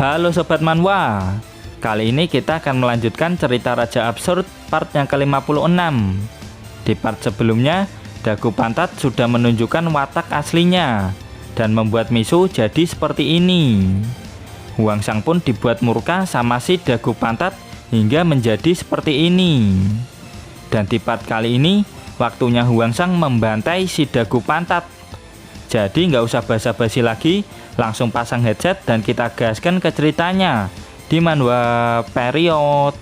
Halo Sobat Manhwa, kali ini kita akan melanjutkan cerita Raja Absurd part yang ke-56. Di part sebelumnya, Dagu Pantat sudah menunjukkan watak aslinya dan membuat Misu jadi seperti ini. Huangsang pun dibuat murka sama si Dagu Pantat hingga menjadi seperti ini. Dan di part kali ini, waktunya Huangsang membantai si Dagu Pantat. Jadi nggak usah basa-basi lagi, langsung pasang headset dan kita gaskan ke ceritanya di Manhwa Period.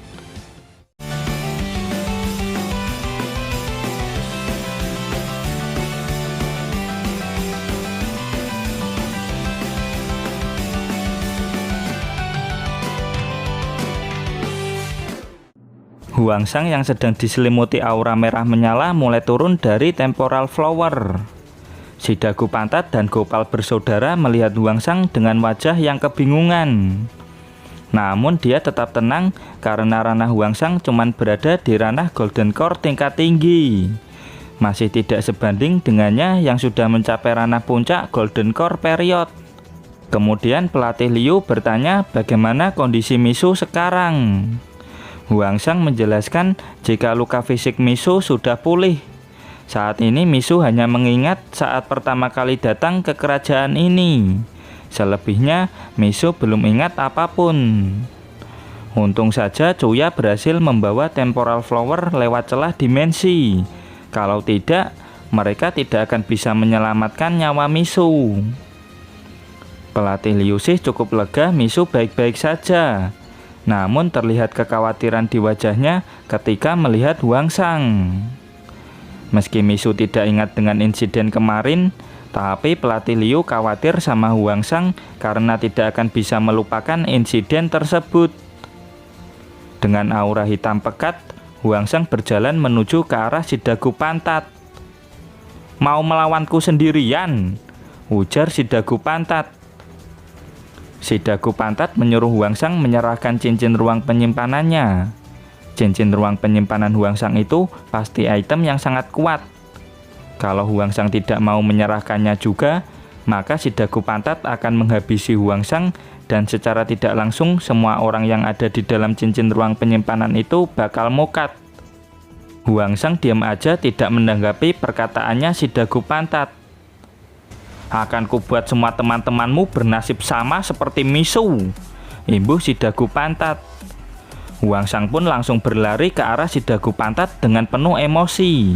Huangsang yang sedang diselimuti aura merah menyala mulai turun dari temporal flower. Si Dagu Pantat dan Gopal bersaudara melihat Huangsang dengan wajah yang kebingungan. Namun dia tetap tenang karena ranah Huangsang cuma berada di ranah Golden Core tingkat tinggi. Masih tidak sebanding dengannya yang sudah mencapai ranah puncak Golden Core Period. Kemudian pelatih Liu bertanya bagaimana kondisi Misu sekarang. Huangsang menjelaskan jika luka fisik Misu sudah pulih. Saat ini Misu hanya mengingat saat pertama kali datang ke kerajaan ini. Selebihnya Misu belum ingat apapun. Untung saja Chuya berhasil membawa temporal flower lewat celah dimensi. Kalau tidak, mereka tidak akan bisa menyelamatkan nyawa Misu. Pelatih Liu Shi cukup lega Misu baik-baik saja. Namun terlihat kekhawatiran di wajahnya ketika melihat Huangsang. Meski Misu tidak ingat dengan insiden kemarin, tapi pelatih Liu khawatir sama Huangsang karena tidak akan bisa melupakan insiden tersebut. Dengan aura hitam pekat, Huangsang berjalan menuju ke arah si Dagu Pantat. "Mau melawanku sendirian?" ujar si Dagu Pantat. Si Dagu Pantat menyuruh Huangsang menyerahkan cincin ruang penyimpanannya. Cincin ruang penyimpanan Huangsang itu pasti item yang sangat kuat. Kalau Huangsang tidak mau menyerahkannya juga, maka si Dagu Pantat akan menghabisi Huangsang dan secara tidak langsung semua orang yang ada di dalam cincin ruang penyimpanan itu bakal mokat. Huangsang diam aja tidak menanggapi perkataannya si Dagu Pantat. "Akan kubuat semua teman-temanmu bernasib sama seperti Misu," imbuh si Dagu Pantat. Huangsang pun langsung berlari ke arah si Dagu Pantat dengan penuh emosi.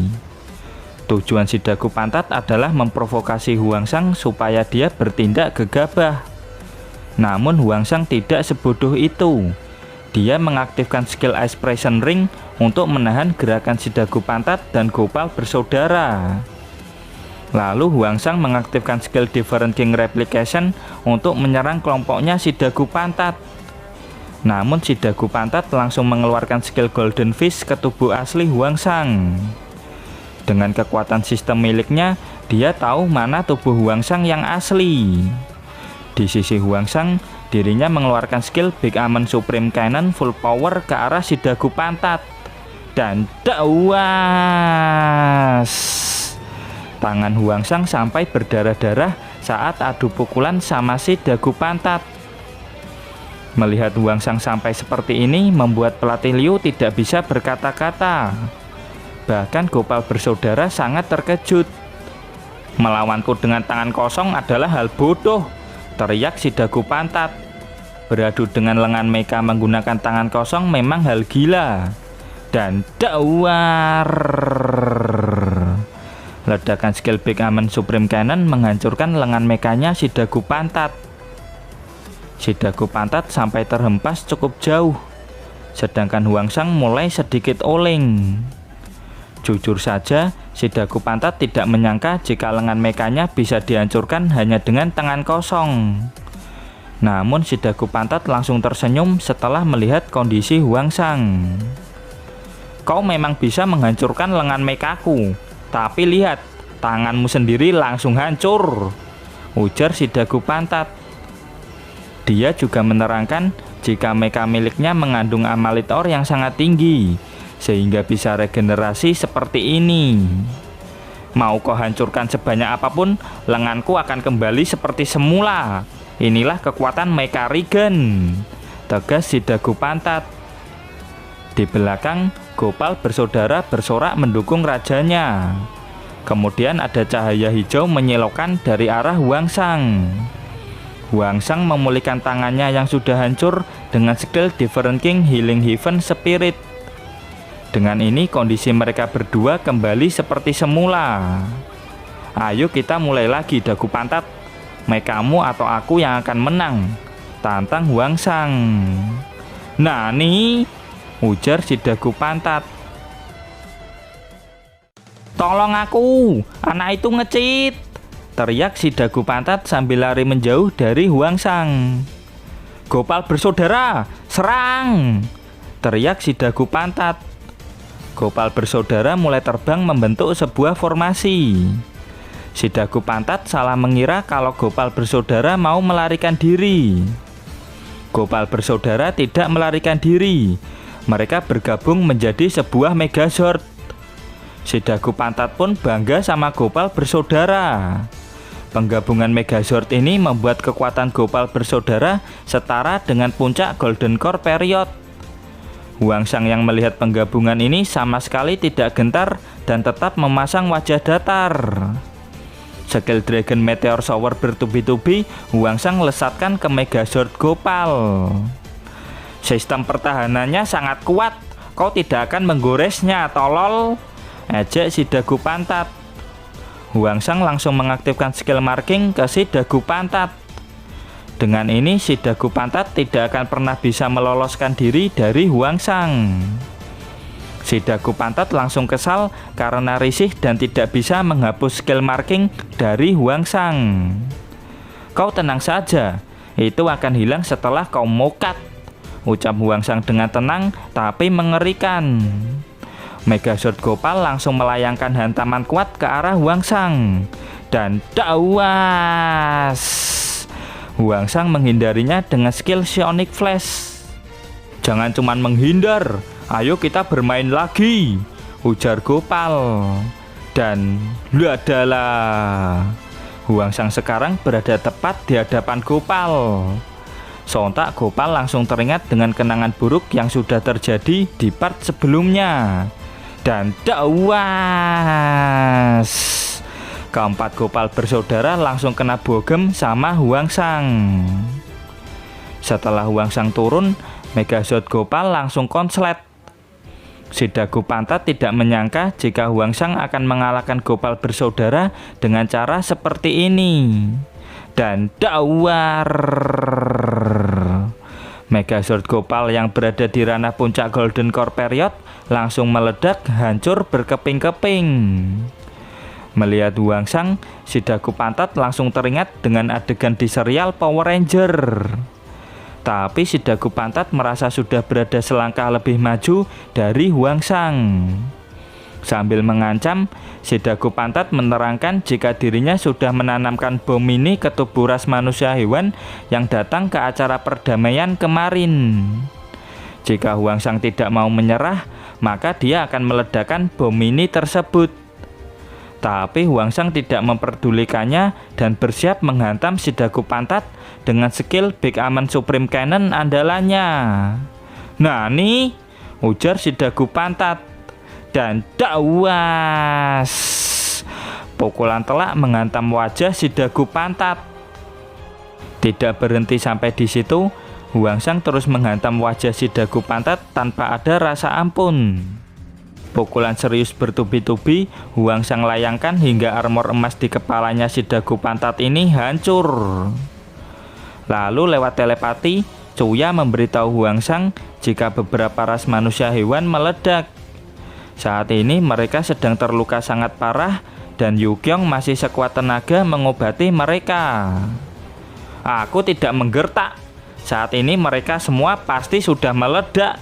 Tujuan si Dagu Pantat adalah memprovokasi Huangsang supaya dia bertindak gegabah. Namun Huangsang tidak sebodoh itu. Dia mengaktifkan skill Expression Ring untuk menahan gerakan si Dagu Pantat dan Gopal bersaudara. Lalu Huangsang mengaktifkan skill Different King Replication untuk menyerang kelompoknya si Dagu Pantat. Namun si Dagu Pantat langsung mengeluarkan skill Golden Fist ke tubuh asli Huangsang. Dengan kekuatan sistem miliknya, dia tahu mana tubuh Huangsang yang asli. Di sisi Huangsang, dirinya mengeluarkan skill Big Amen Supreme Cannon full power ke arah si Dagu Pantat. Dan dawas! Tangan Huangsang sampai berdarah-darah saat adu pukulan sama si Dagu Pantat. Melihat Huangsang sampai seperti ini membuat pelatih Liu tidak bisa berkata-kata. Bahkan Gopal bersaudara sangat terkejut. "Melawanku dengan tangan kosong adalah hal bodoh," teriak si Dagu Pantat. Beradu dengan lengan mecha menggunakan tangan kosong memang hal gila. Dan dawar! Ledakan skill Big Amen Supreme Cannon menghancurkan lengan mekanya si Dagu Pantat. Si Dagu Pantat sampai terhempas cukup jauh, sedangkan Huangsang mulai sedikit oleng. Jujur saja, si Dagu Pantat tidak menyangka jika lengan mekanya bisa dihancurkan hanya dengan tangan kosong. Namun si Dagu Pantat langsung tersenyum setelah melihat kondisi Huangsang. "Kau memang bisa menghancurkan lengan mekaku, tapi lihat, tanganmu sendiri langsung hancur," ujar si Dagu Pantat. Dia juga menerangkan jika mecha miliknya mengandung Amalith Ore yang sangat tinggi, sehingga bisa regenerasi seperti ini. "Mau kau hancurkan sebanyak apapun, lenganku akan kembali seperti semula," Inilah kekuatan Mecha Regen, tegas si Dagu Pantat. Di belakang, Gopal bersaudara bersorak mendukung rajanya. Kemudian ada cahaya hijau menyilaukan dari arah Huangsang. Huangsang memulihkan tangannya yang sudah hancur dengan skill Different King Healing Heaven Spirit. Dengan ini kondisi mereka berdua kembali seperti semula. Ayo kita mulai lagi Dagu Pantat. Kamu atau aku yang akan menang, tantang Huangsang. Nani, ujar si Dagu Pantat. Tolong aku, anak itu nge-cheat, teriak si Dagu Pantat sambil lari menjauh dari Huangsang. Gopal bersaudara, serang, teriak si Dagu Pantat. Gopal bersaudara mulai terbang membentuk sebuah formasi. Si Dagu Pantat salah mengira kalau Gopal bersaudara mau melarikan diri. Gopal bersaudara tidak melarikan diri. Mereka bergabung menjadi sebuah Megazord. Si Dagu Pantat pun bangga sama Gopal bersaudara. Penggabungan Megazord ini membuat kekuatan Gopal bersaudara setara dengan puncak Golden Core Period. Huangsang yang melihat penggabungan ini sama sekali tidak gentar dan tetap memasang wajah datar. Skill Dragon Meteor Shower bertubi-tubi Huangsang lesatkan ke Megazord Gopal. Sistem pertahanannya sangat kuat, kau tidak akan menggoresnya, tolol, ejek si Dagu Pantat. Huangsang langsung mengaktifkan skill marking ke si Dagu Pantat. Dengan ini si Dagu Pantat tidak akan pernah bisa meloloskan diri dari Huangsang. Si Dagu Pantat langsung kesal karena risih dan tidak bisa menghapus skill marking dari Huangsang. Kau tenang saja, itu akan hilang setelah kau mokat, ucap Huangsang dengan tenang tapi mengerikan. Megazord Gopal langsung melayangkan hantaman kuat ke arah Huangsang. Dan dawas, Huangsang menghindarinya dengan skill Psionic Flash. Jangan cuman menghindar, ayo kita bermain lagi, ujar Gopal. Dan ladalah, Huangsang sekarang berada tepat di hadapan Gopal. Sontak Gopal langsung teringat dengan kenangan buruk yang sudah terjadi di part sebelumnya. Dan dawas, keempat Gopal bersaudara langsung kena bogem sama Huangsang. Setelah Huangsang turun, Megazord Gopal langsung konslet. Si Dagu Pantat tidak menyangka jika Huangsang akan mengalahkan Gopal bersaudara dengan cara seperti ini. Dan dawar, Megazord Gopal yang berada di ranah puncak Golden Core Period langsung meledak hancur berkeping-keping. Melihat Huangsang, si Dagu Pantat langsung teringat dengan adegan di serial Power Ranger. Tapi si Dagu Pantat merasa sudah berada selangkah lebih maju dari Huangsang. Sambil mengancam, si Dagu Pantat menerangkan jika dirinya sudah menanamkan bom mini ke tubuh ras manusia hewan yang datang ke acara perdamaian kemarin. Jika Huangsang tidak mau menyerah, maka dia akan meledakkan bom mini tersebut. Tapi Huangsang tidak memperdulikannya dan bersiap menghantam si Dagu Pantat dengan skill Big Amen Supreme Cannon andalannya. Nani, ujar si Dagu Pantat. Dan dawas, pukulan telak menghantam wajah si Dagu Pantat. Tidak berhenti sampai di situ, Huangsang terus menghantam wajah si Dagu Pantat tanpa ada rasa ampun. Pukulan serius bertubi-tubi Huangsang layangkan hingga armor emas di kepalanya si Dagu Pantat ini hancur. Lalu lewat telepati, Chuya memberitahu Huangsang jika beberapa ras manusia hewan meledak. Saat ini mereka sedang terluka sangat parah dan Yukyong masih sekuat tenaga mengobati mereka. Aku tidak menggertak, saat ini mereka semua pasti sudah meledak,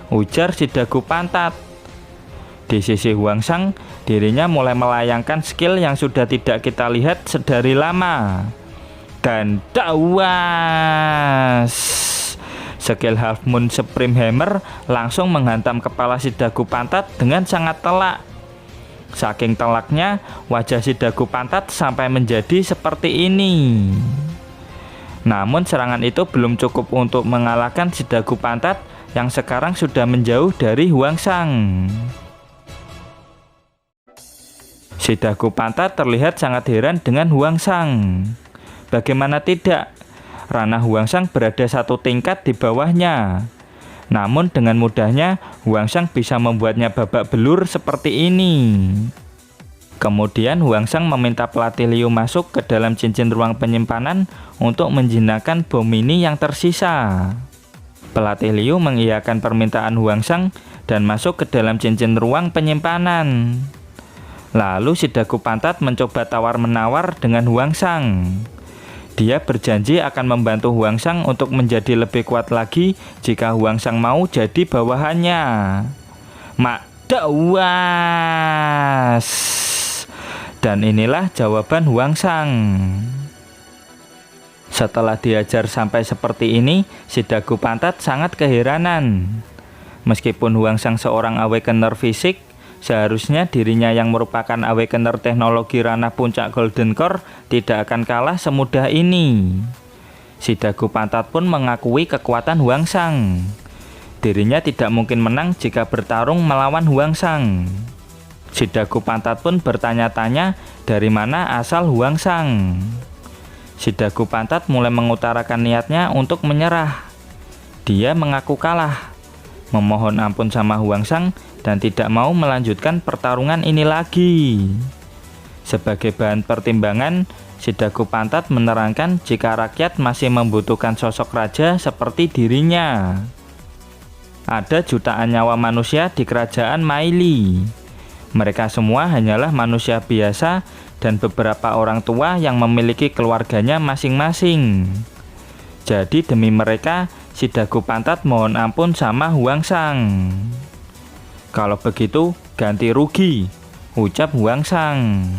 ujar si Dagu Pantat. Di sisi Huangsang, dirinya mulai melayangkan skill yang sudah tidak kita lihat sedari lama. Dan dawas, skill Half Moon Supreme Hammer langsung menghantam kepala si Dagu Pantat dengan sangat telak. Saking telaknya, wajah si Dagu Pantat sampai menjadi seperti ini. Namun serangan itu belum cukup untuk mengalahkan si Dagu Pantat yang sekarang sudah menjauh dari Huangsang. Si Dagu Pantat terlihat sangat heran dengan Huangsang. Bagaimana tidak, ranah Huangsang berada satu tingkat di bawahnya. Namun dengan mudahnya Huangsang bisa membuatnya babak belur seperti ini. Kemudian Huangsang meminta pelatih Liu masuk ke dalam cincin ruang penyimpanan untuk menjinakkan bom mini yang tersisa. Pelatih Liu mengiyakan permintaan Huangsang dan masuk ke dalam cincin ruang penyimpanan. Lalu si Dagu Pantat mencoba tawar-menawar dengan Huangsang. Dia berjanji akan membantu Huangsang untuk menjadi lebih kuat lagi jika Huangsang mau jadi bawahannya. Makdawas. Dan inilah jawaban Huangsang. Setelah diajar sampai seperti ini, si Dagu Pantat sangat keheranan. Meskipun Huangsang seorang awakener fisik, seharusnya dirinya yang merupakan awakener teknologi ranah puncak Golden Core tidak akan kalah semudah ini. Si Dagu Pantat pun mengakui kekuatan Huangsang. Dirinya tidak mungkin menang jika bertarung melawan Huangsang. Si Dagu Pantat pun bertanya-tanya dari mana asal Huangsang. Si Dagu Pantat mulai mengutarakan niatnya untuk menyerah. Dia mengaku kalah, memohon ampun sama Huangsang, dan tidak mau melanjutkan pertarungan ini lagi. Sebagai bahan pertimbangan, si Dagu Pantat menerangkan jika rakyat masih membutuhkan sosok raja seperti dirinya. Ada jutaan nyawa manusia di kerajaan Maili. Mereka semua hanyalah manusia biasa dan beberapa orang tua yang memiliki keluarganya masing-masing. Jadi demi mereka, si Dagu Pantat mohon ampun sama Huangsang. Kalau begitu, ganti rugi, ucap Huangsang.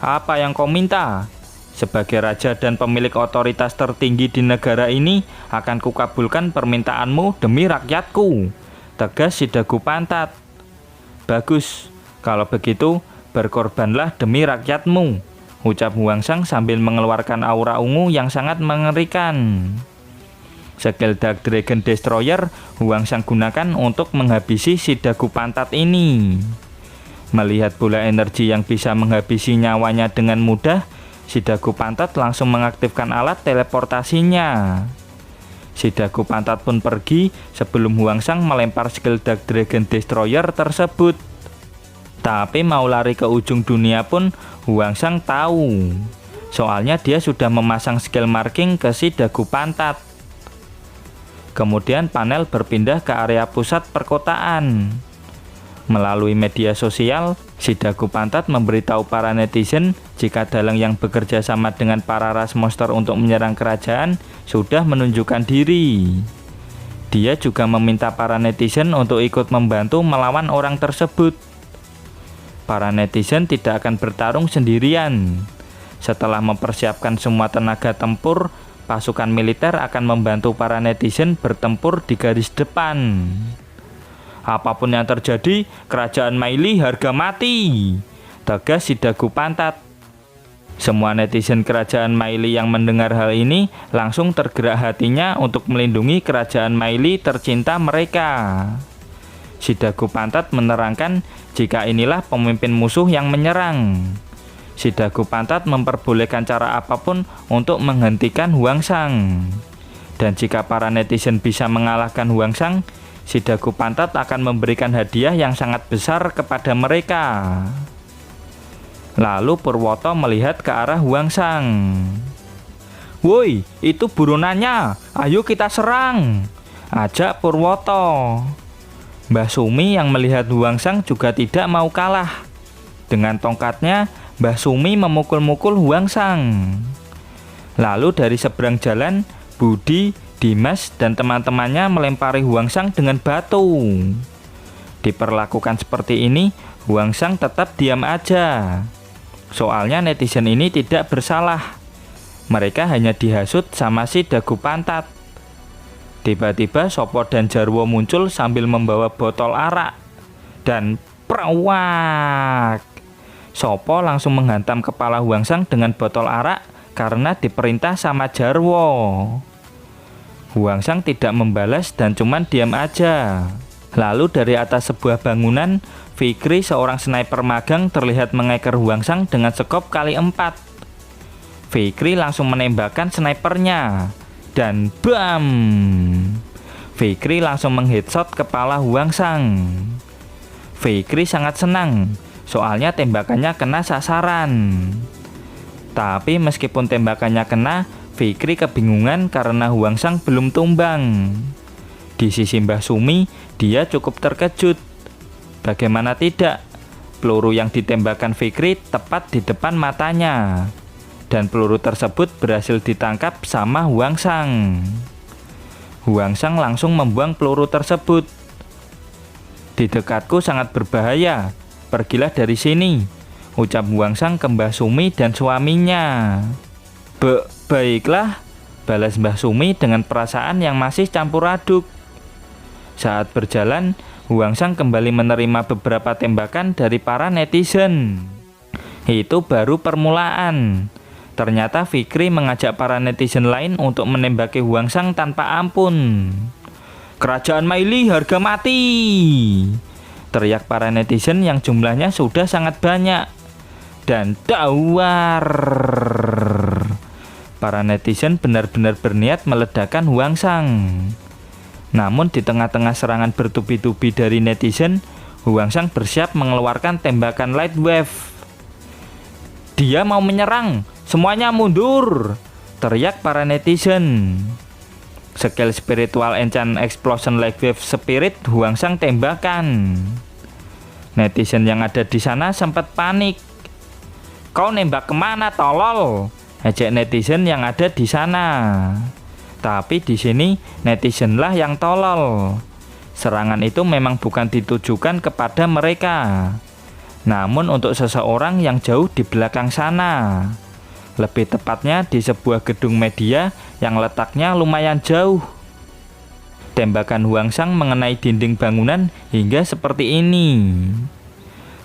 Apa yang kau minta? Sebagai raja dan pemilik otoritas tertinggi di negara ini, akan kukabulkan permintaanmu demi rakyatku, tegas si Dagu Pantat. Bagus, kalau begitu berkorbanlah demi rakyatmu, ucap Huangsang sambil mengeluarkan aura ungu yang sangat mengerikan. Skill Dark Dragon Destroyer Huangsang gunakan untuk menghabisi si Dagu Pantat ini. Melihat bola energi yang bisa menghabisi nyawanya dengan mudah, si Dagu Pantat langsung mengaktifkan alat teleportasinya. Si Dagu Pantat pun pergi sebelum Huangsang melempar skill Dark Dragon Destroyer tersebut. Tapi mau lari ke ujung dunia pun Huangsang tahu. Soalnya dia sudah memasang skill marking ke si Dagu Pantat. Kemudian panel berpindah ke area pusat perkotaan. Melalui media sosial, si Dagu Pantat memberitahu para netizen jika dalang yang bekerja sama dengan para ras monster untuk menyerang kerajaan sudah menunjukkan diri. Dia juga meminta para netizen untuk ikut membantu melawan orang tersebut. Para netizen tidak akan bertarung sendirian. Setelah mempersiapkan semua tenaga tempur, pasukan militer akan membantu para netizen bertempur di garis depan. Apapun yang terjadi, kerajaan Maili harga mati, tegas si Dagu Pantat. Semua netizen kerajaan Maili yang mendengar hal ini langsung tergerak hatinya untuk melindungi kerajaan Maili tercinta mereka. Si Dagu Pantat menerangkan jika inilah pemimpin musuh yang menyerang. Si Dagu Pantat memperbolehkan cara apapun untuk menghentikan Huangsang. Dan jika para netizen bisa mengalahkan Huangsang, si Dagu Pantat akan memberikan hadiah yang sangat besar kepada mereka. Lalu Purwoto melihat ke arah Huangsang. "Woi, itu burunannya, ayo kita serang," ajak Purwoto. Mbah Sumi yang melihat Huangsang juga tidak mau kalah. Dengan tongkatnya, Mbah Sumi memukul-mukul Huangsang. Lalu dari seberang jalan, Budi, Dimas, dan teman-temannya melempari Huangsang dengan batu. Diperlakukan seperti ini, Huangsang tetap diam aja. Soalnya netizen ini tidak bersalah. Mereka hanya dihasut sama si Dagu Pantat. Tiba-tiba Sopo dan Jarwo muncul sambil membawa botol arak. Dan prawak! Sopo langsung menghantam kepala Huangsang dengan botol arak karena diperintah sama Jarwo. Huangsang tidak membalas dan cuman diam aja. Lalu dari atas sebuah bangunan, Fikri seorang sniper magang terlihat mengeker Huangsang dengan skop kali 4. Fikri langsung menembakkan snipernya dan BAM! Fikri langsung mengheadshot kepala Huangsang. Fikri sangat senang, soalnya tembakannya kena sasaran. Tapi meskipun tembakannya kena, Fikri kebingungan karena Huangsang belum tumbang. Di sisi Mbah Sumi, dia cukup terkejut. Bagaimana tidak, peluru yang ditembakkan Fikri tepat di depan matanya. Dan peluru tersebut berhasil ditangkap sama Huangsang. Huangsang langsung membuang peluru tersebut. Di dekatku sangat berbahaya, pergilah dari sini, ucap Huangsang ke Mbah Sumi dan suaminya. Baiklah, balas Mbah Sumi dengan perasaan yang masih campur aduk. Saat berjalan, Huangsang kembali menerima beberapa tembakan dari para netizen. Itu baru permulaan. Ternyata Fikri mengajak para netizen lain untuk menembaki Huangsang tanpa ampun. Kerajaan Maili harga mati! Teriak para netizen yang jumlahnya sudah sangat banyak. Dan dawar! Para netizen benar-benar berniat meledakkan Huangsang. Namun di tengah-tengah serangan bertubi-tubi dari netizen, Huangsang bersiap mengeluarkan tembakan light wave. Dia mau menyerang, semuanya mundur! Teriak para netizen. Skill spiritual enchant explosion light wave spirit Huangsang tembakan. Netizen yang ada di sana sempat panik. Kau nembak kemana, tolol? Ejek netizen yang ada di sana. Tapi di sini netizenlah yang tolol. Serangan itu memang bukan ditujukan kepada mereka, namun untuk seseorang yang jauh di belakang sana. Lebih tepatnya di sebuah gedung media yang letaknya lumayan jauh. Tembakan Huangsang mengenai dinding bangunan hingga seperti ini.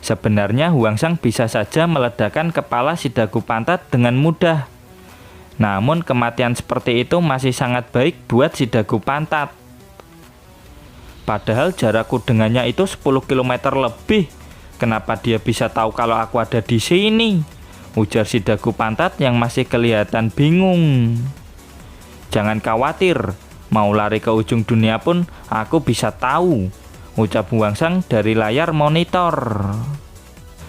Sebenarnya Huangsang bisa saja meledakkan kepala si dagu pantat dengan mudah. Namun kematian seperti itu masih sangat baik buat si dagu pantat. Padahal jarakku dengannya itu 10 km lebih. Kenapa dia bisa tahu kalau aku ada di sini? Ujar si dagu pantat yang masih kelihatan bingung. Jangan khawatir, mau lari ke ujung dunia pun aku bisa tahu, ucap Huangsang dari layar monitor.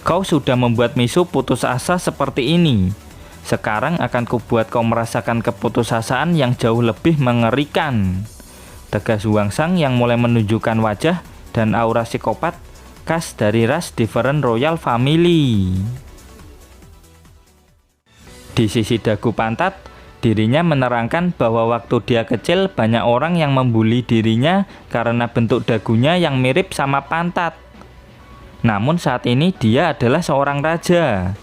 Kau sudah membuat Misu putus asa seperti ini. Sekarang akan kubuat kau merasakan keputusasaan yang jauh lebih mengerikan, tegas Huangsang yang mulai menunjukkan wajah dan aura psikopat khas dari ras Different Royal Family. Di sisi dagu pantat, dirinya menerangkan bahwa waktu dia kecil banyak orang yang membuli dirinya karena bentuk dagunya yang mirip sama pantat. Namun saat ini dia adalah seorang raja.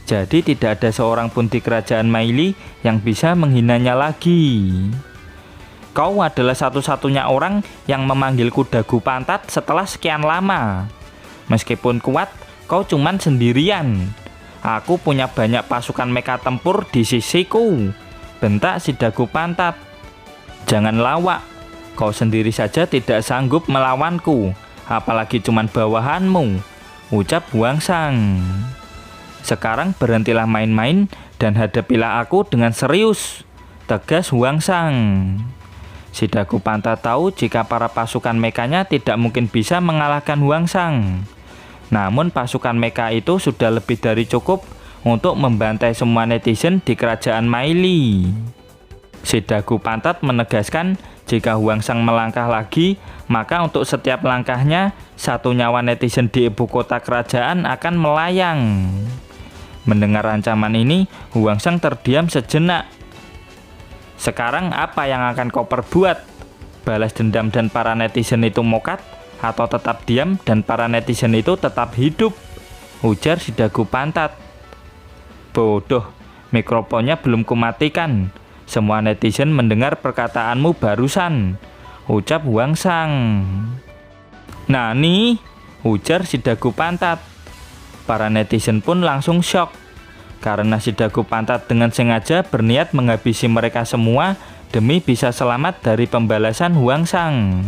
Jadi tidak ada seorang pun di kerajaan Maili yang bisa menghinanya lagi. Kau adalah satu-satunya orang yang memanggilku dagu pantat setelah sekian lama. Meskipun kuat, kau cuman sendirian. Aku punya banyak pasukan mecha tempur di sisiku, bentak si dagu pantat. Jangan lawak, kau sendiri saja tidak sanggup melawanku, apalagi cuman bawahanmu, ucap Huangsang. Sekarang berhentilah main-main dan hadapilah aku dengan serius, tegas Huangsang. Si dagu pantat tahu jika para pasukan mekanya tidak mungkin bisa mengalahkan Huangsang. Namun pasukan mecha itu sudah lebih dari cukup untuk membantai semua netizen di kerajaan Maili. Si dagu pantat menegaskan jika Huangsang melangkah lagi, maka untuk setiap langkahnya, satu nyawa netizen di ibu kota kerajaan akan melayang. Mendengar ancaman ini, Huangsang terdiam sejenak. Sekarang apa yang akan kau perbuat? Balas dendam dan para netizen itu mokat, atau tetap diam dan para netizen itu tetap hidup? Ujar si dagu pantat. Bodoh, mikrofonnya belum kumatikan. Semua netizen mendengar perkataanmu barusan, ucap Huangsang. Nani? Ujar si dagu pantat. Para netizen pun langsung syok. karena si Dagu Pantat dengan sengaja berniat menghabisi mereka semua demi bisa selamat dari pembalasan Huangsang.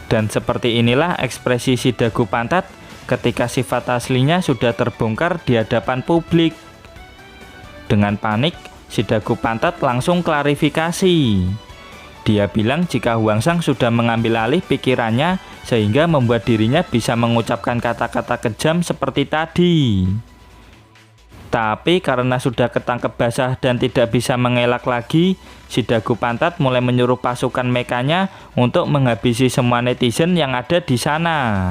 Dan seperti inilah ekspresi si Dagu Pantat ketika sifat aslinya sudah terbongkar di hadapan publik. Dengan panik, si Dagu Pantat langsung klarifikasi. Dia bilang jika Huangsang sudah mengambil alih pikirannya sehingga membuat dirinya bisa mengucapkan kata-kata kejam seperti tadi. Tapi karena sudah ketangkep basah dan tidak bisa mengelak lagi, si Dagu Pantat mulai menyuruh pasukan mekanya untuk menghabisi semua netizen yang ada di sana.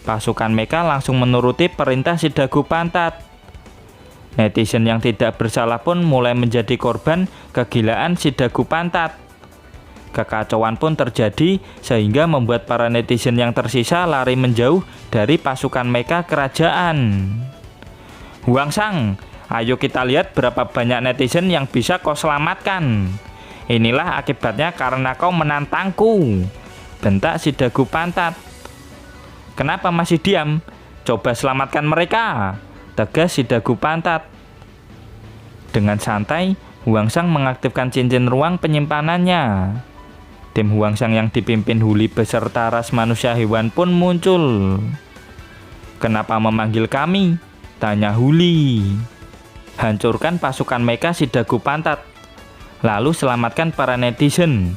Pasukan meka langsung menuruti perintah si Dagu Pantat. Netizen yang tidak bersalah pun mulai menjadi korban kegilaan si Dagu Pantat. Kekacauan pun terjadi sehingga membuat para netizen yang tersisa lari menjauh dari pasukan meka kerajaan. Huangsang, ayo kita lihat berapa banyak netizen yang bisa kau selamatkan. Inilah akibatnya karena kau menantangku, bentak si Dagu Pantat. Kenapa masih diam? Coba selamatkan mereka, tegas si Dagu Pantat. Dengan santai, Huangsang mengaktifkan cincin ruang penyimpanannya. Tim Huangsang yang dipimpin Huli beserta ras manusia hewan pun muncul. Kenapa memanggil kami? Tanya Huli. Hancurkan pasukan meka si Dagu Pantat, lalu selamatkan para netizen.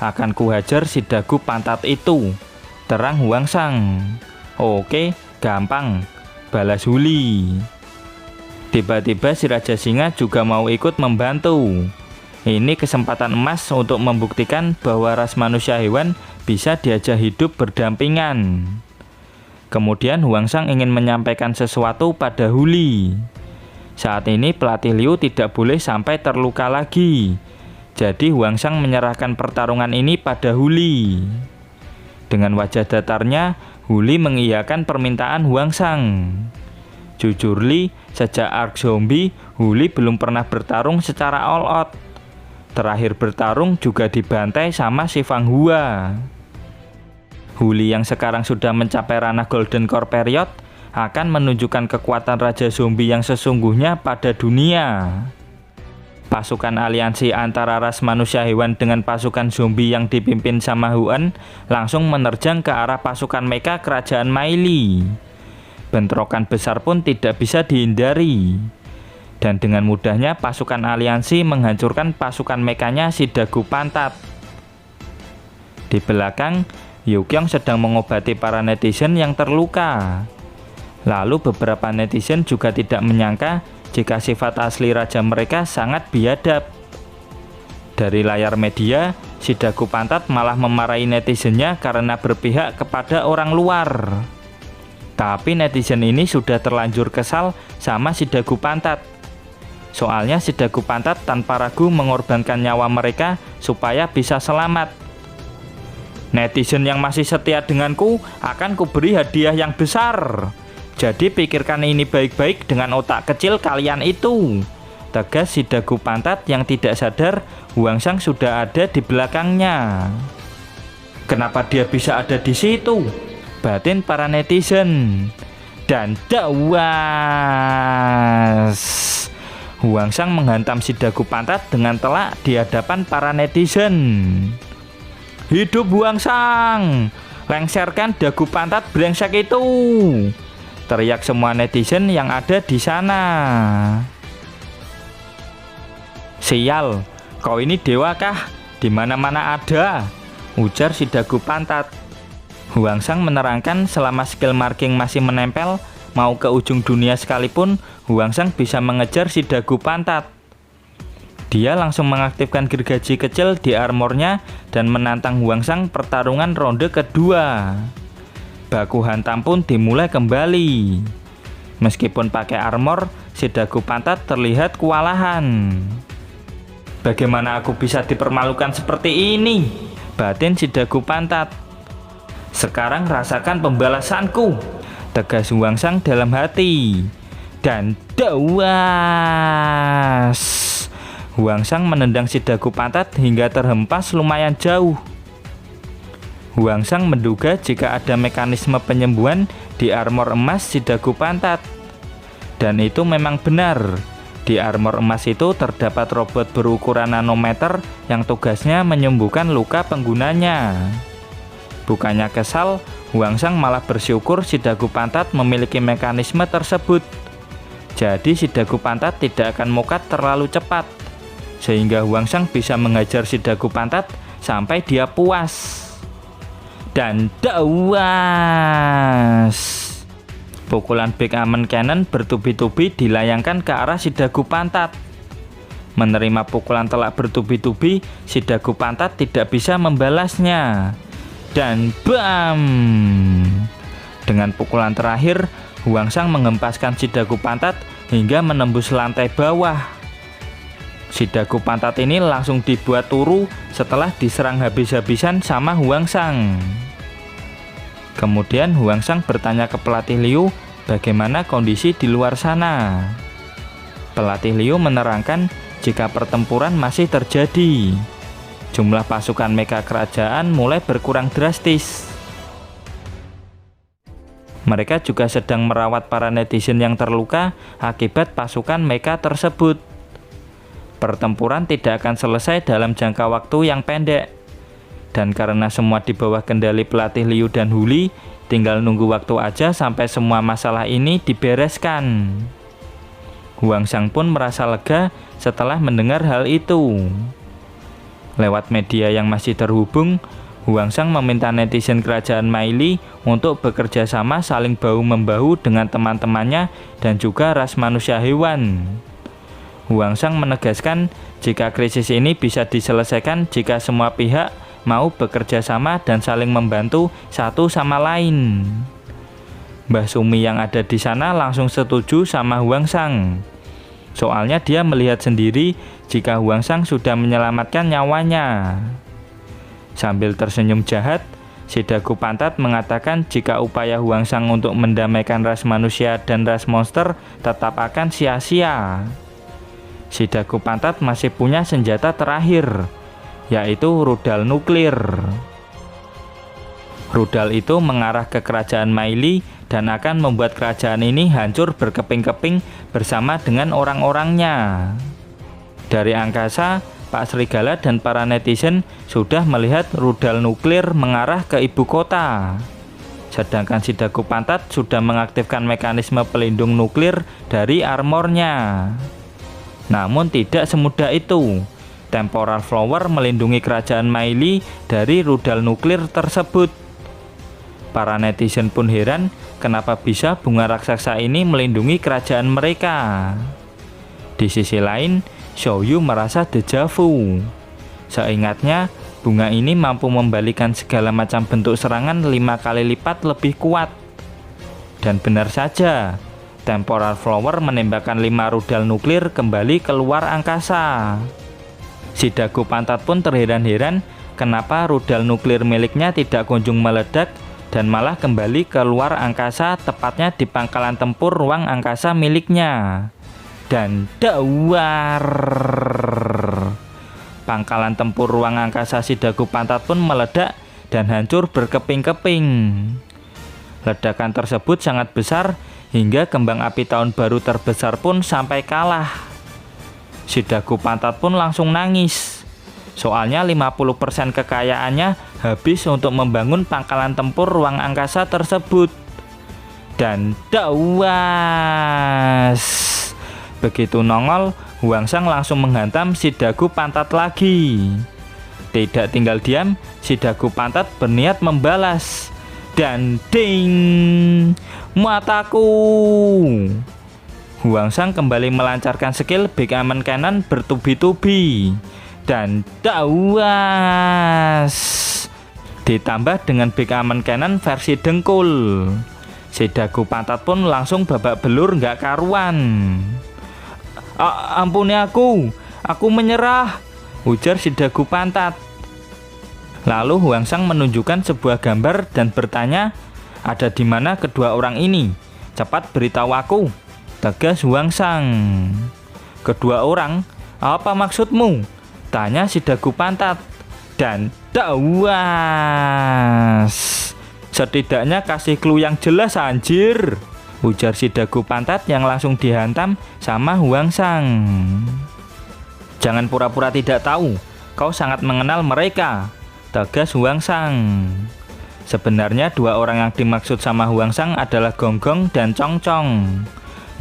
Akan kuhajar si Dagu Pantat itu, terang Huangsang. Oke, gampang, balas Huli. Tiba-tiba si Raja Singa juga mau ikut membantu. Ini kesempatan emas untuk membuktikan bahwa ras manusia hewan bisa diajak hidup berdampingan. Kemudian Huangsang ingin menyampaikan sesuatu pada Huli. Saat ini pelatih Liu tidak boleh sampai terluka lagi. Jadi Huangsang menyerahkan pertarungan ini pada Huli. Dengan wajah datarnya, Huli mengiyakan permintaan Huangsang. Jujur Li, sejak Ark Zombie, Huli belum pernah bertarung secara all out. Terakhir bertarung juga dibantai sama si Fang Hua. Huli yang sekarang sudah mencapai ranah Golden Core Period akan menunjukkan kekuatan Raja Zombie yang sesungguhnya pada dunia. Pasukan aliansi antara ras manusia hewan dengan pasukan zombie yang dipimpin sama Huan langsung menerjang ke arah pasukan meka kerajaan Maili. Bentrokan besar pun tidak bisa dihindari. Dan dengan mudahnya pasukan aliansi menghancurkan pasukan mekanya si Dagu Pantat. Di belakang, Yukyong sedang mengobati para netizen yang terluka. Lalu beberapa netizen juga tidak menyangka jika sifat asli raja mereka sangat biadab. Dari layar media, si Dagu Pantat malah memarahi netizennya karena berpihak kepada orang luar. Tapi netizen ini sudah terlanjur kesal sama si Dagu Pantat. Soalnya si Dagu Pantat tanpa ragu mengorbankan nyawa mereka supaya bisa selamat. Netizen yang masih setia denganku akan kuberi hadiah yang besar. Jadi pikirkan ini baik-baik dengan otak kecil kalian itu, tegas si Dagu Pantat yang tidak sadar Huangsang sudah ada di belakangnya. Kenapa dia bisa ada di situ? Batin para netizen. Dan dawas, Huangsang menghantam si Dagu Pantat dengan telak di hadapan para netizen. Hidup Huangsang, lengserkan Dagu Pantat brengsek itu, teriak semua netizen yang ada di sana. Sial, kau ini dewa kah? Dimana-mana ada, ujar si Dagu Pantat. Huangsang menerangkan selama skill marking masih menempel, mau ke ujung dunia sekalipun, Huangsang bisa mengejar si Dagu Pantat. Dia langsung mengaktifkan gergaji kecil di armornya dan menantang Huangsang pertarungan ronde kedua. Baku hantam pun dimulai kembali. Meskipun pakai armor, si Dagu Pantat terlihat kewalahan. Bagaimana aku bisa dipermalukan seperti ini? Batin si Dagu Pantat. Sekarang rasakan pembalasanku, tegas Huangsang dalam hati. Dan dawas, Huangsang menendang si Dagu Pantat hingga terhempas lumayan jauh. Huangsang menduga jika ada mekanisme penyembuhan di armor emas si Dagu Pantat. Dan itu memang benar. Di armor emas itu terdapat robot berukuran nanometer yang tugasnya menyembuhkan luka penggunanya. Bukannya kesal, Huangsang malah bersyukur si dagu pantat memiliki mekanisme tersebut. Jadi si dagu pantat tidak akan mokat terlalu cepat, sehingga Huangsang bisa mengajar si dagu pantat sampai dia puas. Dan dawas! Pukulan Big Amen Cannon bertubi-tubi dilayangkan ke arah si dagu pantat. Menerima pukulan telak bertubi-tubi, si dagu pantat tidak bisa membalasnya. Dan bam! Dengan pukulan terakhir, Huangsang mengempaskan si dagu pantat hingga menembus lantai bawah. Si dagu pantat ini langsung dibuat turu setelah diserang habis-habisan sama Huangsang. Kemudian Huangsang bertanya ke pelatih Liu bagaimana kondisi di luar sana. Pelatih Liu menerangkan jika pertempuran masih terjadi. Jumlah pasukan mecha kerajaan mulai berkurang drastis. Mereka juga sedang merawat para netizen yang terluka akibat pasukan mecha tersebut. Pertempuran tidak akan selesai dalam jangka waktu yang pendek. Dan karena semua di bawah kendali pelatih Liu dan Huli, tinggal nunggu waktu aja sampai semua masalah ini dibereskan. Huangsang pun merasa lega setelah mendengar hal itu. Lewat media yang masih terhubung, Huangsang meminta netizen kerajaan Maili untuk bekerja sama saling bahu-membahu dengan teman-temannya dan juga ras manusia hewan. Huangsang menegaskan jika krisis ini bisa diselesaikan jika semua pihak mau bekerja sama dan saling membantu satu sama lain. Mbah Sumi yang ada di sana langsung setuju sama Huangsang. Soalnya dia melihat sendiri jika Huangsang sudah menyelamatkan nyawanya. Sambil tersenyum jahat, si dagu pantat mengatakan jika upaya Huangsang untuk mendamaikan ras manusia dan ras monster tetap akan sia-sia. Si dagu pantat masih punya senjata terakhir, yaitu rudal nuklir. Rudal itu mengarah ke kerajaan Maili dan akan membuat kerajaan ini hancur berkeping-keping bersama dengan orang-orangnya. Dari angkasa, Pak Serigala dan para netizen sudah melihat rudal nuklir mengarah ke ibu kota. Sedangkan si dagu pantat sudah mengaktifkan mekanisme pelindung nuklir dari armornya. Namun tidak semudah itu. Temporal Flower melindungi kerajaan Maili dari rudal nuklir tersebut. Para netizen pun heran kenapa bisa bunga raksasa ini melindungi kerajaan mereka. Di sisi lain, Xiaoyu merasa dejavu. Seingatnya, bunga ini mampu membalikan segala macam bentuk serangan 5 kali lipat lebih kuat. Dan benar saja, Temporal Flower menembakkan 5 rudal nuklir kembali keluar angkasa. Si dagu pantat pun terheran-heran kenapa rudal nuklir miliknya tidak kunjung meledak dan malah kembali keluar angkasa, tepatnya di pangkalan tempur ruang angkasa miliknya. Dan dawar! Pangkalan tempur ruang angkasa si dagu pantat pun meledak dan hancur berkeping-keping. Ledakan tersebut sangat besar hingga kembang api tahun baru terbesar pun sampai kalah. Si dagu pantat pun langsung nangis. Soalnya 50% kekayaannya habis untuk membangun pangkalan tempur ruang angkasa tersebut. Dan dawas! Begitu nongol, Huangsang langsung menghantam si dagu pantat lagi. Tidak tinggal diam, si dagu pantat berniat membalas. Dan ding! Mataku! Huangsang kembali melancarkan skill Big Amen Cannon bertubi-tubi. Dan dawas! Ditambah dengan Big Amen Cannon versi dengkul. Si dagu pantat pun langsung babak belur nggak karuan. Ampuni aku menyerah, ujar si dagu pantat. Lalu Huangsang menunjukkan sebuah gambar dan bertanya, ada di mana kedua orang ini? Cepat beritahu aku, tegas Huangsang. Kedua orang? Apa maksudmu? Tanya si dagu pantat. Dan dawas! Setidaknya kasih clue yang jelas anjir. ujar si Dagu Pantat yang langsung dihantam sama Huangsang. Jangan pura-pura tidak tahu, kau sangat mengenal mereka, tegas Huangsang. Sebenarnya dua orang yang dimaksud sama Huangsang adalah Gonggong dan Congcong.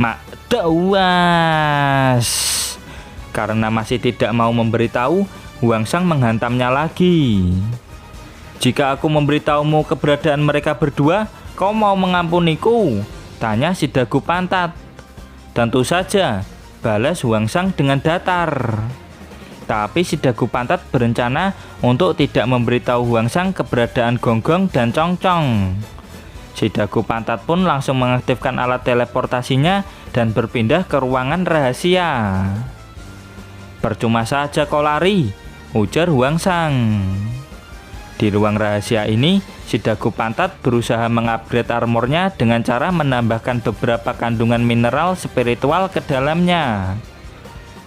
Mak dawas. Karena masih tidak mau memberitahu, Huangsang menghantamnya lagi. Jika aku memberitahumu keberadaan mereka berdua, kau mau mengampuniku? Tanya si Dagu Pantat. Tentu saja, balas Huangsang dengan datar. Tapi si Dagu Pantat berencana untuk tidak memberitahu Huangsang keberadaan Gonggong dan Congcong. Si Dagu Pantat pun langsung mengaktifkan alat teleportasinya dan berpindah ke ruangan rahasia. Percuma saja kau lari, ujar Huangsang. Di ruang rahasia ini, si Dagu Pantat berusaha mengupgrade armornya dengan cara menambahkan beberapa kandungan mineral spiritual ke dalamnya.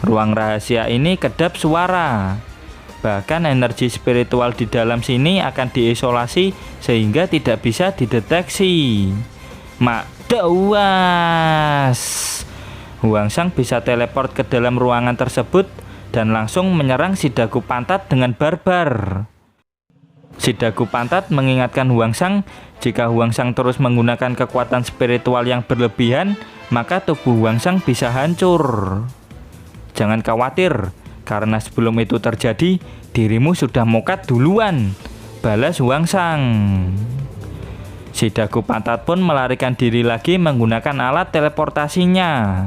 Ruang rahasia ini kedap suara. Bahkan energi spiritual di dalam sini akan diisolasi sehingga tidak bisa dideteksi. Mak dawas. Huangsang bisa teleport ke dalam ruangan tersebut dan langsung menyerang si Dagu Pantat dengan barbar. Si Dagu Pantat mengingatkan Huangsang, jika Huangsang terus menggunakan kekuatan spiritual yang berlebihan, maka tubuh Huangsang bisa hancur. Jangan khawatir, karena sebelum itu terjadi, dirimu sudah mokat duluan, balas Huangsang. Si Dagu Pantat pun melarikan diri lagi menggunakan alat teleportasinya.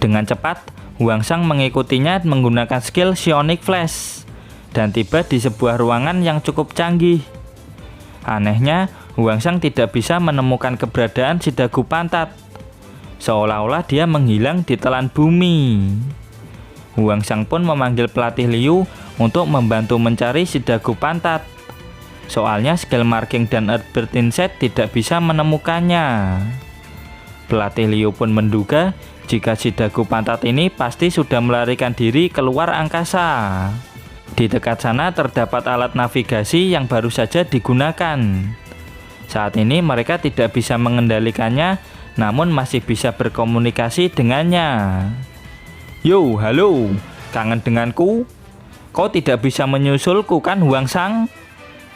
Dengan cepat, Huangsang mengikutinya menggunakan skill Psionic Flash dan tiba di sebuah ruangan yang cukup canggih. Anehnya, Huangsang tidak bisa menemukan keberadaan si Dagu Pantat. Seolah-olah dia menghilang di telan bumi. Huangsang pun memanggil pelatih Liu untuk membantu mencari si Dagu Pantat. Soalnya skill marking dan Earthbird Insight tidak bisa menemukannya. Pelatih Liu pun menduga jika si Dagu Pantat ini pasti sudah melarikan diri keluar angkasa. Di dekat sana terdapat alat navigasi yang baru saja digunakan. Saat ini mereka tidak bisa mengendalikannya, namun masih bisa berkomunikasi dengannya. Yo, halo, kangen denganku? Kau tidak bisa menyusulku kan, Huangsang?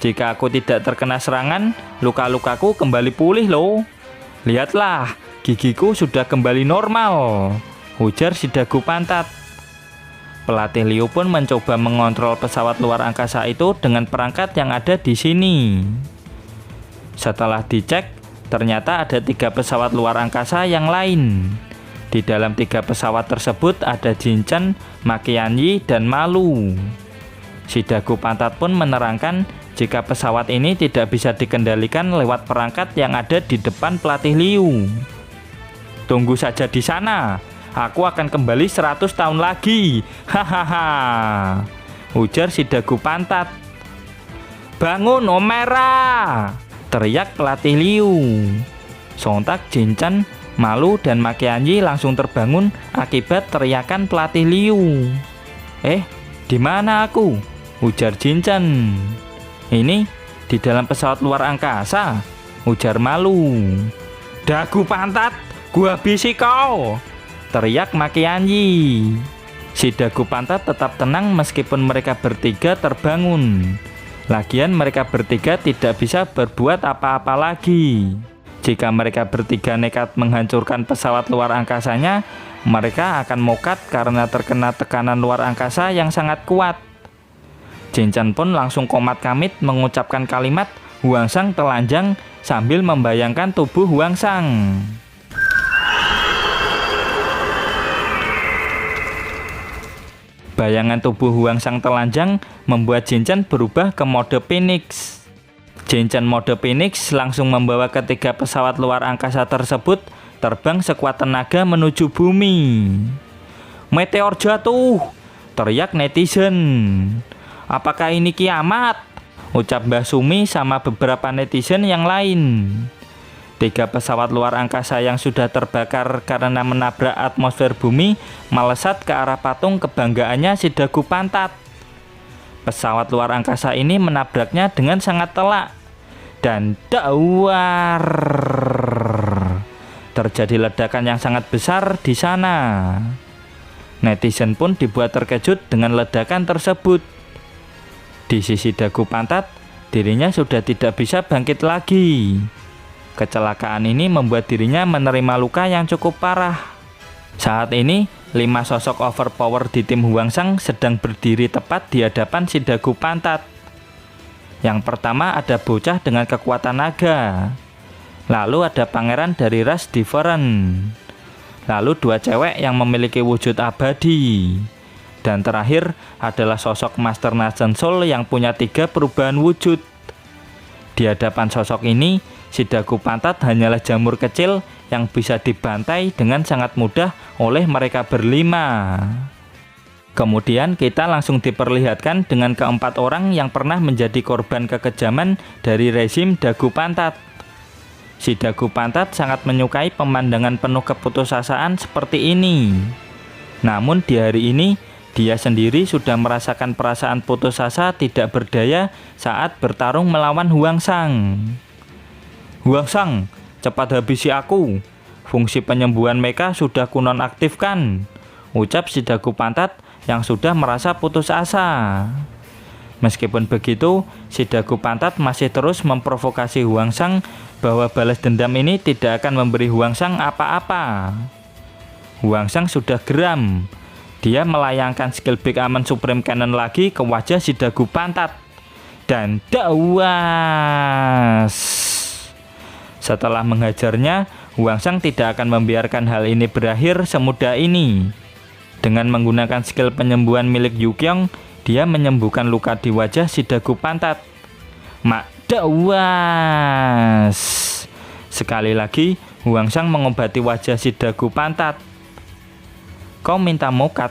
Jika aku tidak terkena serangan, luka-lukaku kembali pulih loh. Lihatlah, gigiku sudah kembali normal, ujar si Dagu Pantat. Pelatih Liu pun mencoba mengontrol pesawat luar angkasa itu dengan perangkat yang ada di sini. Setelah dicek, ternyata ada 3 pesawat luar angkasa yang lain. Di dalam 3 pesawat tersebut ada Jinchen, Maqianyi, dan Malu. Si Dagu Pantat pun menerangkan jika pesawat ini tidak bisa dikendalikan lewat perangkat yang ada di depan pelatih Liu. Tunggu saja di sana. Aku akan kembali 100 tahun lagi. Hahaha, ujar si Dagu Pantat. Bangun, Omera! Teriak pelatih Liu. Sontak Jinchen, Malu, dan Maqianyi langsung terbangun akibat teriakan pelatih Liu. Di mana aku? Ujar Jinchen. Ini di dalam pesawat luar angkasa, ujar Malu. Dagu Pantat, gua habisi kau, teriak Maqianyi. Si Dagu Pantat tetap tenang meskipun mereka bertiga terbangun. Lagian mereka bertiga tidak bisa berbuat apa-apa lagi. Jika mereka bertiga nekat menghancurkan pesawat luar angkasanya, mereka akan mokat karena terkena tekanan luar angkasa yang sangat kuat. Jinchen pun langsung komat kamit mengucapkan kalimat Huangsang telanjang sambil membayangkan tubuh Huangsang. Bayangan tubuh Huangsang telanjang membuat Jinchen berubah ke mode Phoenix. Jinchen mode Phoenix langsung membawa ketiga pesawat luar angkasa tersebut terbang sekuat tenaga menuju bumi. Meteor jatuh, teriak netizen. Apakah ini kiamat? Ucap Mbah Sumi sama beberapa netizen yang lain. 3 pesawat luar angkasa yang sudah terbakar karena menabrak atmosfer bumi melesat ke arah patung kebanggaannya si Dagu Pantat. Pesawat luar angkasa ini menabraknya dengan sangat telak dan dawar. Terjadi ledakan yang sangat besar di sana. Netizen pun dibuat terkejut dengan ledakan tersebut. Di sisi dagu pantat, dirinya sudah tidak bisa bangkit lagi. Kecelakaan ini membuat dirinya menerima luka yang cukup parah. Saat ini, 5 sosok overpower di tim Hwangsang sedang berdiri tepat di hadapan si dagu pantat. Yang pertama ada bocah dengan kekuatan naga. Lalu ada pangeran dari ras Different. Lalu 2 cewek yang memiliki wujud abadi. Dan terakhir adalah sosok Master Nathan Soul yang punya 3 perubahan wujud. Di hadapan sosok ini, si dagu pantat hanyalah jamur kecil yang bisa dibantai dengan sangat mudah oleh mereka berlima. Kemudian kita langsung diperlihatkan dengan keempat orang yang pernah menjadi korban kekejaman dari rezim dagu pantat. Si dagu pantat sangat menyukai pemandangan penuh keputusasaan seperti ini. Namun di hari ini, dia sendiri sudah merasakan perasaan putus asa tidak berdaya saat bertarung melawan Hwangsang. Hwangsang, cepat habisi aku. Fungsi penyembuhan mecha sudah kunonaktifkan, ucap si dagu pantat yang sudah merasa putus asa. Meskipun begitu, si dagu pantat masih terus memprovokasi Hwangsang bahwa balas dendam ini tidak akan memberi Hwangsang apa-apa. Hwangsang sudah geram. Dia melayangkan skill Big Amen Supreme Cannon lagi ke wajah si dagu pantat. Dan dawas! Setelah menghajarnya, Hwangsang tidak akan membiarkan hal ini berakhir semudah ini. Dengan menggunakan skill penyembuhan milik Yukyong, dia menyembuhkan luka di wajah si dagu pantat. Mak dawas! Sekali lagi, Hwangsang mengobati wajah si dagu pantat. Kau minta mokat,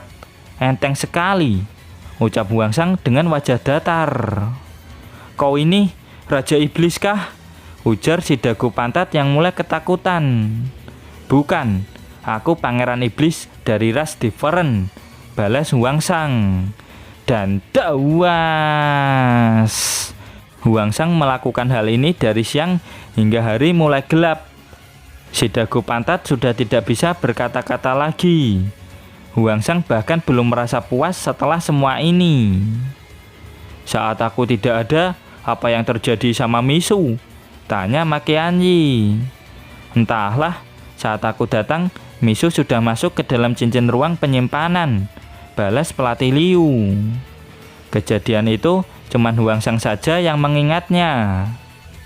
enteng sekali, ucap Hwangsang dengan wajah datar. Kau ini Raja Iblis kah? Ujar si dagu pantat yang mulai ketakutan. Bukan, aku Pangeran Iblis dari ras Different, balas Hwangsang. Dan dawas! Hwangsang melakukan hal ini dari siang hingga hari mulai gelap. Si dagu pantat sudah tidak bisa berkata-kata lagi. Hwangsang bahkan belum merasa puas setelah semua ini. Saat aku tidak ada, apa yang terjadi sama Misu? Tanya Makianyi. Entahlah, saat aku datang, Misu sudah masuk ke dalam cincin ruang penyimpanan, balas pelatih Liu. Kejadian itu cuma Hwangsang saja yang mengingatnya.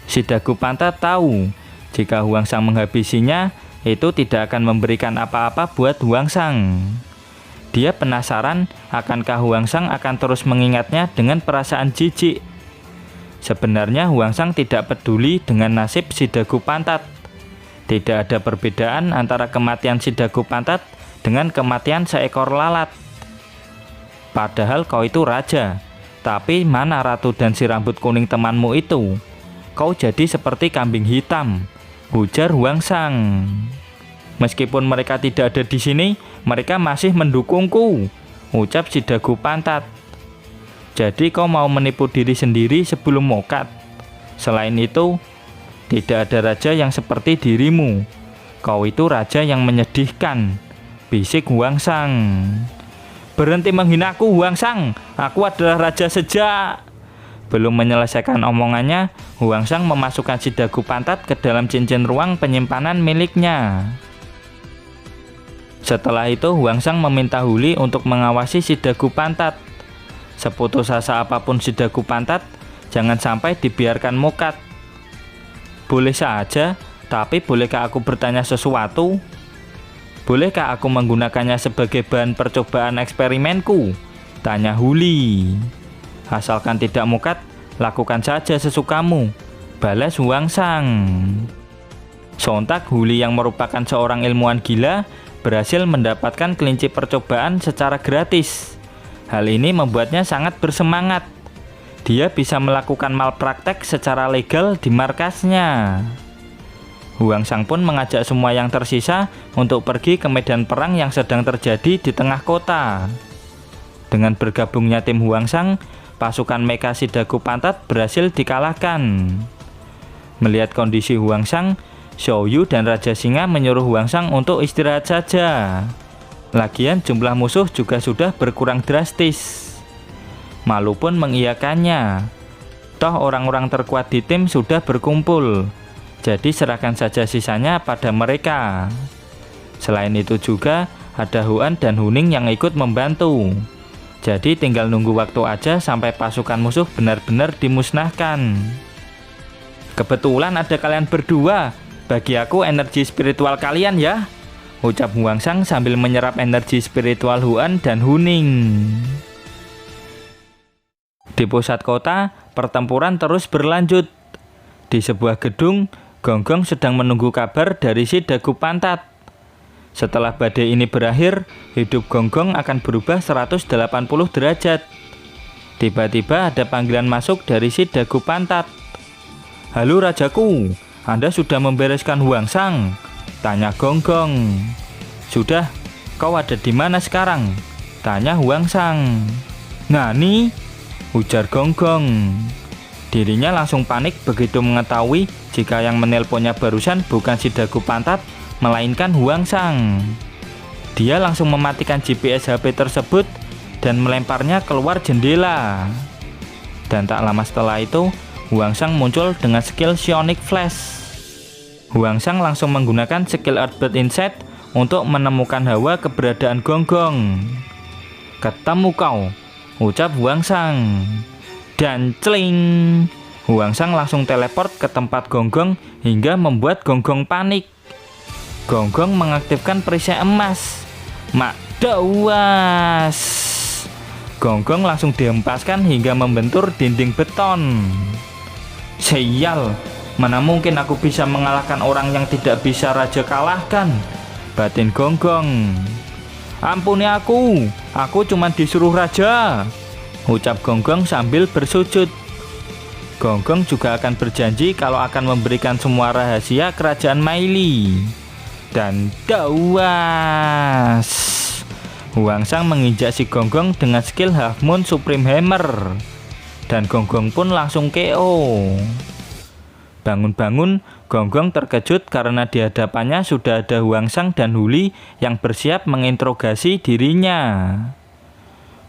Si dagu pantat tahu, jika Hwangsang menghabisinya, itu tidak akan memberikan apa-apa buat Hwangsang. Dia penasaran akankah Hwangsang akan terus mengingatnya dengan perasaan jijik. Sebenarnya Hwangsang tidak peduli dengan nasib si dagu pantat. Tidak ada perbedaan antara kematian si dagu pantat dengan kematian seekor lalat. Padahal kau itu raja, tapi mana ratu dan si rambut kuning temanmu itu? Kau jadi seperti kambing hitam, ujar Hwangsang. Meskipun mereka tidak ada di sini, mereka masih mendukungku, ucap si dagu pantat. Jadi kau mau menipu diri sendiri sebelum mokat. Selain itu, tidak ada raja yang seperti dirimu. Kau itu raja yang menyedihkan, bisik Hwangsang. Berhenti menghinaku Hwangsang, aku adalah raja sejak. Belum menyelesaikan omongannya, Hwangsang memasukkan si dagu pantat ke dalam cincin ruang penyimpanan miliknya. Setelah itu Hwangsang meminta Huli untuk mengawasi si dagu pantat. Seputus asa apapun si dagu pantat, jangan sampai dibiarkan mokat. Boleh saja, tapi bolehkah aku bertanya sesuatu? Bolehkah aku menggunakannya sebagai bahan percobaan eksperimenku? Tanya Huli. Asalkan tidak mokat, lakukan saja sesukamu, balas Hwangsang. Sontak Huli yang merupakan seorang ilmuwan gila berhasil mendapatkan kelinci percobaan secara gratis. Hal ini membuatnya sangat bersemangat. Dia bisa melakukan malpraktek secara legal di markasnya. Hwangsang pun mengajak semua yang tersisa untuk pergi ke medan perang yang sedang terjadi di tengah kota. Dengan bergabungnya tim Hwangsang, pasukan mecha si dagu pantat berhasil dikalahkan. Melihat kondisi Hwangsang, Xiaoyu dan Raja Singa menyuruh Huangsang untuk istirahat saja. Lagian jumlah musuh juga sudah berkurang drastis. Malu pun mengiyakannya. Toh orang-orang terkuat di tim sudah berkumpul. Jadi serahkan saja sisanya pada mereka. Selain itu juga ada Huan dan Huning yang ikut membantu. Jadi tinggal nunggu waktu aja sampai pasukan musuh benar-benar dimusnahkan. Kebetulan ada kalian berdua. Bagi aku energi spiritual kalian ya, ucap Huangsang sambil menyerap energi spiritual Huan dan Huning. Di pusat kota, pertempuran terus berlanjut. Di sebuah gedung, Gonggong sedang menunggu kabar dari si Dagu Pantat. Setelah badai ini berakhir, hidup Gonggong akan berubah 180 derajat. Tiba-tiba ada panggilan masuk dari si Dagu Pantat. "Halo Rajaku, Anda sudah membereskan Huangsang?" tanya Gonggong. "Sudah, kau ada di mana sekarang?" tanya Huangsang. "Ngani?" ujar Gonggong. Dirinya langsung panik begitu mengetahui jika yang menelponnya barusan bukan si Dagu Pantat, melainkan Huangsang. Dia langsung mematikan GPS HP tersebut dan melemparnya keluar jendela. Dan tak lama setelah itu, Huangsang muncul dengan skill Psionic Flash. Huangsang langsung menggunakan skill Earthbird Insight untuk menemukan hawa keberadaan Gonggong. "Ketemu kau," ucap Huangsang. Dan celing, Huangsang langsung teleport ke tempat Gonggong hingga membuat Gonggong panik. Gonggong mengaktifkan perisai emas. "Mak dawas!" Gonggong langsung dihempaskan hingga membentur dinding beton. "Sial, mana mungkin aku bisa mengalahkan orang yang tidak bisa raja kalahkan," batin Gonggong. "Ampuni aku cuma disuruh raja," ucap Gonggong sambil bersujud. Gonggong juga akan berjanji kalau akan memberikan semua rahasia kerajaan Maili. Dan dawas, Huangsang menginjak si Gonggong dengan skill Half Moon Supreme Hammer. Dan Gonggong pun langsung KO. Bangun-bangun, Gonggong terkejut karena di hadapannya sudah ada Huangsang dan Huli yang bersiap menginterogasi dirinya.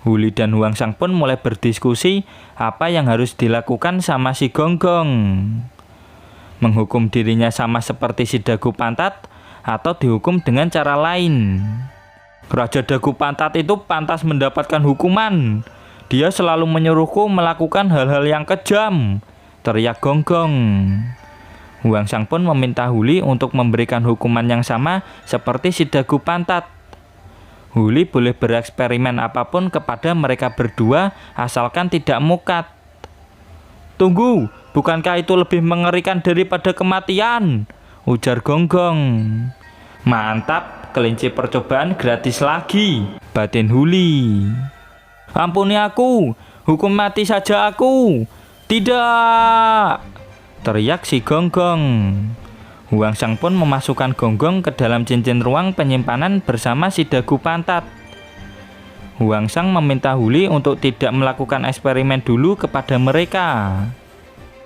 Huli dan Huangsang pun mulai berdiskusi apa yang harus dilakukan sama si Gonggong. Menghukum dirinya sama seperti si Dagu Pantat atau dihukum dengan cara lain. "Raja Dagu Pantat itu pantas mendapatkan hukuman. Dia selalu menyuruhku melakukan hal-hal yang kejam," teriak Gonggong. Huangsang pun meminta Huli untuk memberikan hukuman yang sama seperti si Dagu Pantat. Huli boleh bereksperimen apapun kepada mereka berdua asalkan tidak mukat. "Tunggu, bukankah itu lebih mengerikan daripada kematian?" ujar Gonggong. "Mantap, kelinci percobaan gratis lagi," batin Huli. "Ampuni aku, hukum mati saja aku." "Tidak!" teriak si Gonggong. Huangsang pun memasukkan Gonggong ke dalam cincin ruang penyimpanan bersama si Dagu Pantat. Huangsang meminta Huli untuk tidak melakukan eksperimen dulu kepada mereka.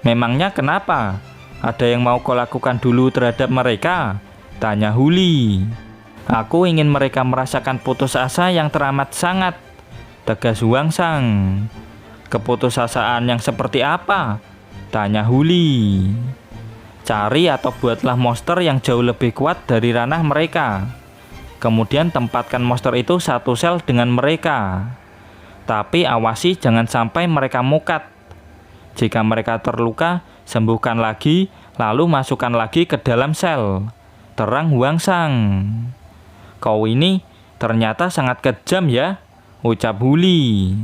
"Memangnya kenapa? Ada yang mau kau lakukan dulu terhadap mereka?" tanya Huli. "Aku ingin mereka merasakan putus asa yang teramat sangat," tegas Huangsang. "Keputusasaan yang seperti apa?" tanya Huli. "Cari atau buatlah monster yang jauh lebih kuat dari ranah mereka. Kemudian tempatkan monster itu satu sel dengan mereka. Tapi awasi jangan sampai mereka mukat. Jika mereka terluka, sembuhkan lagi, lalu masukkan lagi ke dalam sel," terang Huangsang. "Kau ini ternyata sangat kejam ya," ucap Huli.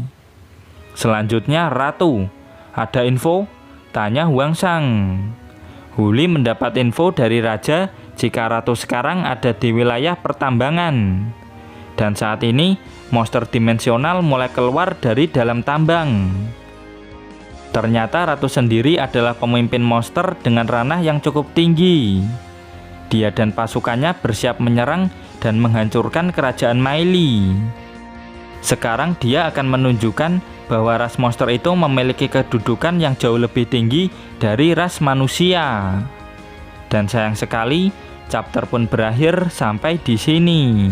"Selanjutnya Ratu, ada info?" tanya Huangsang. Huli mendapat info dari raja jika ratu sekarang ada di wilayah pertambangan. Dan saat ini monster dimensional mulai keluar dari dalam tambang. Ternyata ratu sendiri adalah pemimpin monster dengan ranah yang cukup tinggi. Dia dan pasukannya bersiap menyerang dan menghancurkan kerajaan Maili. Sekarang dia akan menunjukkan bahwa ras monster itu memiliki kedudukan yang jauh lebih tinggi dari ras manusia. Dan sayang sekali, chapter pun berakhir sampai di sini.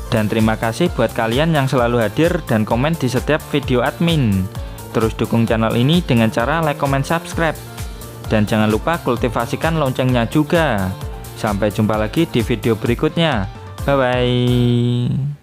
Dan terima kasih buat kalian yang selalu hadir dan komen di setiap video admin. Terus dukung channel ini dengan cara like, comment, subscribe. Dan jangan lupa kultivasikan loncengnya juga. Sampai jumpa lagi di video berikutnya. Bye-bye.